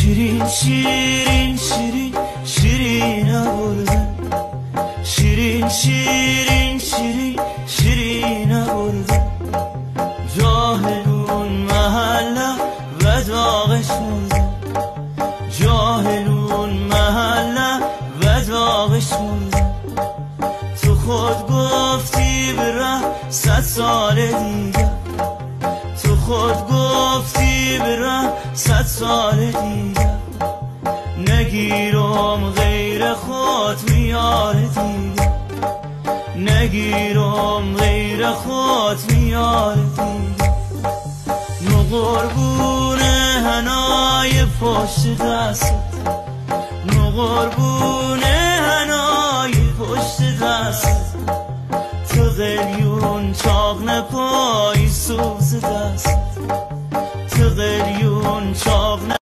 شیرین شیرین شیرین شیرین آوردن، شیرین شیرین شیرین شیرین آوردن، جاهلون محله و داغش مردن، جاهلون محله و داغش مردن. تو خود گفتی بره 100 سال دیگه، تو خود گفتی بره 100 سال دیگه، نگیرم غیر خود میار دیگه، نگیرم غیر خود میار دیگه. نو قربون هنای پشت دست، نو قربون هنای پشت دست، تو قلیون چاق نپای سوز دست، تو قلیون چاق